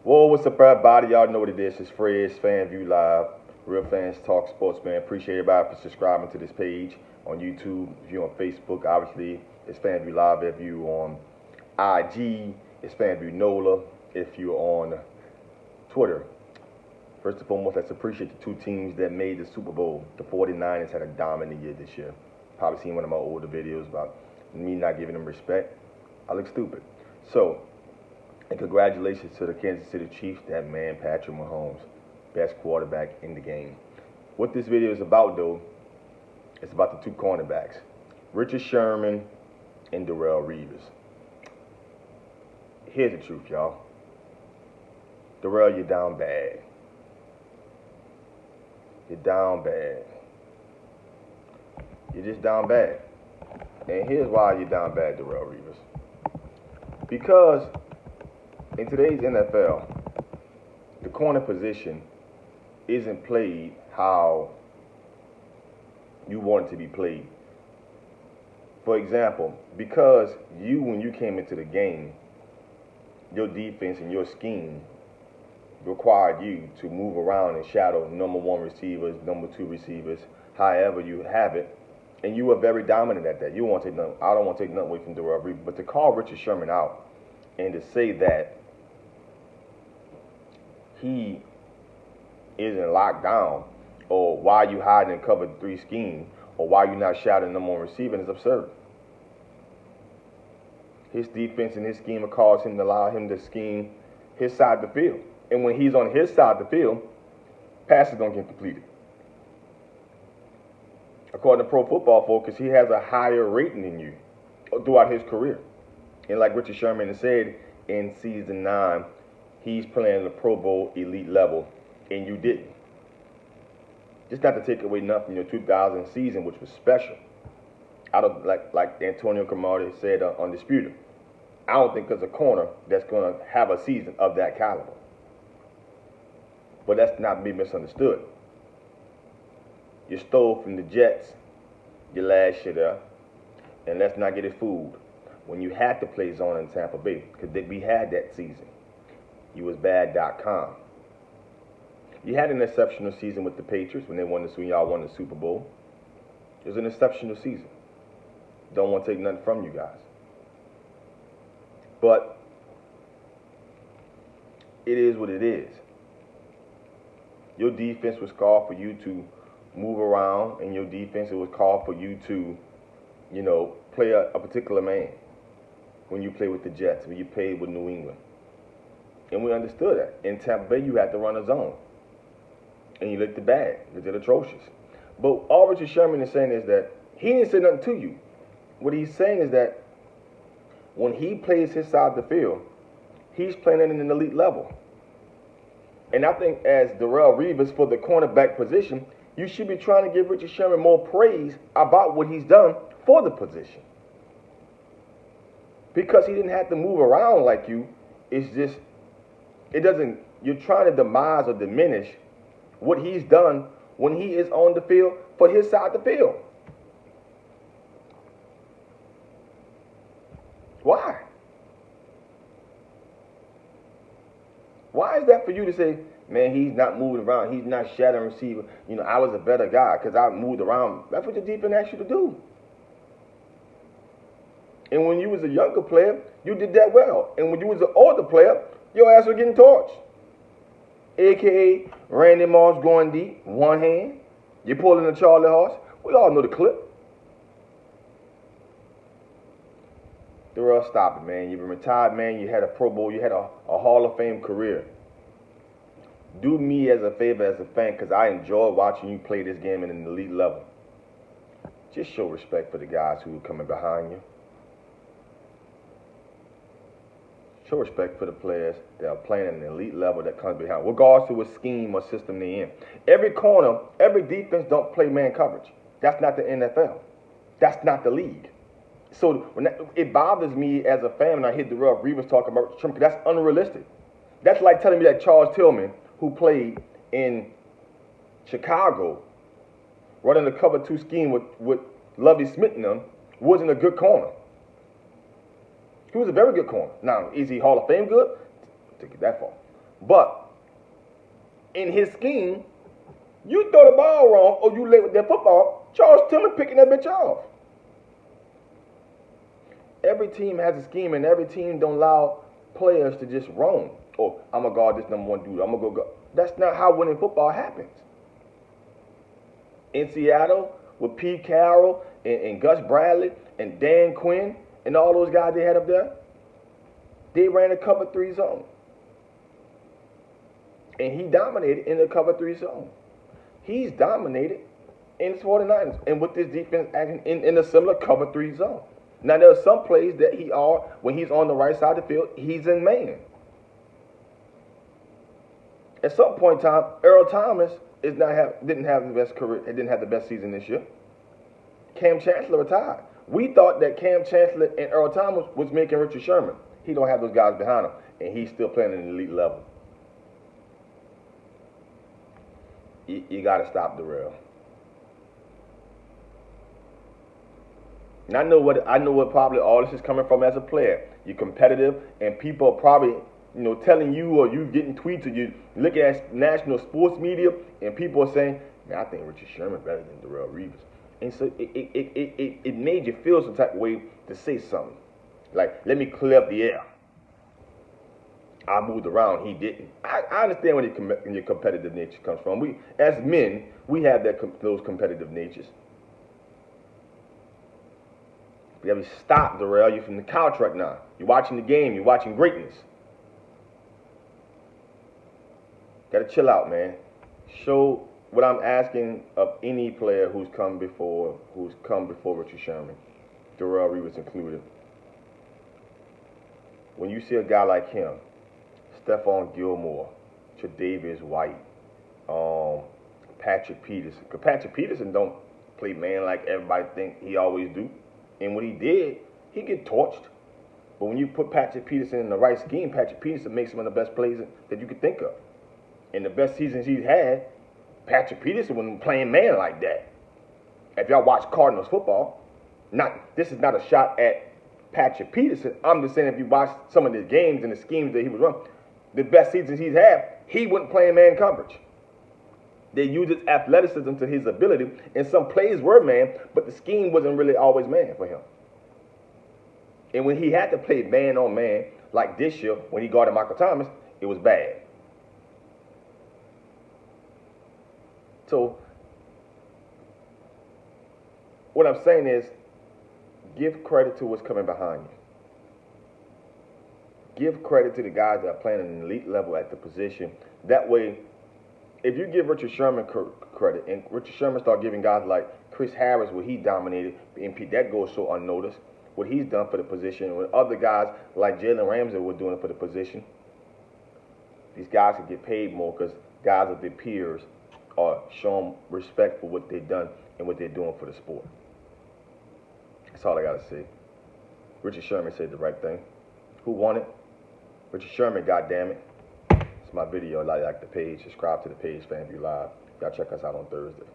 Whoa, what's up, everybody? Y'all know what it is. It's Fred's Fan View Live. Real Fans Talk Sports, man. Appreciate everybody for subscribing to this page on YouTube. If you're on Facebook, obviously, it's Fan View Live. If you're on IG, it's Fan View NOLA. If you're on Twitter, first and foremost, let's appreciate the two teams that made the Super Bowl. The 49ers had a dominant year this year. Probably seen one of my older videos about me not giving them respect. I look stupid. So, and congratulations to the Kansas City Chiefs, that man, Patrick Mahomes, best quarterback in the game. What this video is about, though, it's about the two cornerbacks, Richard Sherman and Darrelle Revis. Here's the truth, y'all. Darrelle, you're down bad. You're down bad. You're just down bad. And here's why you're down bad, Darrelle Revis. Because in today's NFL, the corner position isn't played how you want it to be played. For example, because when you came into the game, your defense and your scheme required you to move around and shadow number one receivers, number two receivers, however you have it, and you were very dominant at that. I don't want to take nothing away from Darrelle Revis, but to call Richard Sherman out and to say that he isn't locked down, or why you hiding in cover 3 scheme, or why you not shouting them on receiving is absurd. His defense and his scheme will cause him to allow him to scheme his side of the field. And when he's on his side of the field, passes don't get completed. According to Pro Football Focus, he has a higher rating than you throughout his career. And like Richard Sherman has said, in season 9, he's playing the Pro Bowl elite level, and you didn't. Just not to take away nothing from your 2000 season, which was special. Out of like Antonio Cromartie said, undisputed. I don't think there's a corner that's going to have a season of that caliber. But that's not to be misunderstood. You stole from the Jets your last year there, and let's not get it fooled. When you had to play zone in Tampa Bay, because we had that season, you was bad.com. You had an exceptional season with the Patriots when y'all won the Super Bowl. It was an exceptional season. Don't want to take nothing from you guys. But it is what it is. Your defense was called for you to move around, and your defense was called for you to, play a particular man when you play with the Jets, when you played with New England. And we understood that. In Tampa Bay, you had to run a zone. And you looked bad. You did atrocious. But all Richard Sherman is saying is that he didn't say nothing to you. What he's saying is that when he plays his side of the field, he's playing at an elite level. And I think as Darrelle Revis for the cornerback position, you should be trying to give Richard Sherman more praise about what he's done for the position. Because he didn't have to move around like you. You're trying to demise or diminish what he's done when he is on the field for his side of the field. Why? Why is that for you to say, man, he's not moving around, he's not shadowing receiver, I was a better guy because I moved around. That's what your defense asked you to do. And when you was a younger player, you did that well. And when you was an older player, your ass was getting torched. AKA Randy Moss going deep, one hand. You're pulling a Charlie horse. We all know the clip. Darrelle, stop it, man. You've been retired, man. You had a Pro Bowl. You had a Hall of Fame career. Do me as a favor as a fan, because I enjoy watching you play this game at an elite level. Just show respect for the guys who are coming behind you. Show respect for the players that are playing at an elite level that comes behind, regardless to what scheme or system they're in. Every corner, every defense don't play man coverage. That's not the NFL. That's not the league. So it bothers me as a fan when I hear Darrelle Revis talking about Trump. That's unrealistic. That's like telling me that Charles Tillman, who played in Chicago, running the cover 2 scheme with Lovie Smith and them, wasn't a good corner. He was a very good corner. Now, is he Hall of Fame good? Take it that far. But in his scheme, you throw the ball wrong or you late with that football, Charles Tillman picking that bitch off. Every team has a scheme, and every team don't allow players to just roam. Oh, I'm going to guard this number one dude. I'm going to go. That's not how winning football happens. In Seattle, with Pete Carroll and Gus Bradley and Dan Quinn and all those guys they had up there, they ran a cover 3 zone. And he dominated in the cover 3 zone. He's dominated in the 49ers and with this defense acting in a similar cover 3 zone. Now, there are some plays that when he's on the right side of the field, he's in man. At some point in time, Earl Thomas didn't have the best career. He didn't have the best season this year. Cam Chancellor retired. We thought that Cam Chancellor and Earl Thomas was making Richard Sherman. He don't have those guys behind him, and he's still playing at an elite level. You got to stop Darrelle. And I know what probably all this is coming from as a player. You're competitive, and people are probably, telling you, or you getting tweets, or you looking at national sports media, and people are saying, man, I think Richard Sherman better than Darrelle Revis. And so it made you feel some type of way to say something. Like, let me clear up the air. I moved around, he didn't. I understand where your competitive nature comes from. We, as men, we have those competitive natures. You got to stop, Darrelle. You're from the couch right now. You're watching the game. You're watching greatness. Got to chill out, man. Show what I'm asking of any player who's come before Richard Sherman, Darrelle Revis included. When you see a guy like him, Stephon Gilmore, Tre'Davious White, Patrick Peterson. Because Patrick Peterson don't play man like everybody think he always do. And when he did, he get torched. But when you put Patrick Peterson in the right scheme, Patrick Peterson makes some of the best plays that you could think of. In the best seasons he's had, Patrick Peterson wasn't playing man like that. If y'all watch Cardinals football, this is not a shot at Patrick Peterson. I'm just saying if you watch some of the games and the schemes that he was running, the best seasons he's had, he wasn't playing man coverage. They used his athleticism to his ability, and some plays were man, but the scheme wasn't really always man for him. And when he had to play man on man, like this year, when he guarded Michael Thomas, it was bad. So, what I'm saying is, give credit to what's coming behind you. Give credit to the guys that are playing at an elite level at the position. That way, if you give Richard Sherman credit, and Richard Sherman start giving guys like Chris Harris, where he dominated, and that goes so unnoticed, what he's done for the position, and with other guys like Jalen Ramsey were doing it for the position, these guys can get paid more because guys of their peers are showing respect for what they've done and what they're doing for the sport. That's all I got to say. Richard Sherman said the right thing. Who won it? Richard Sherman, goddammit. It's my video. Like the page. Subscribe to the page, FanView Live. Y'all check us out on Thursday.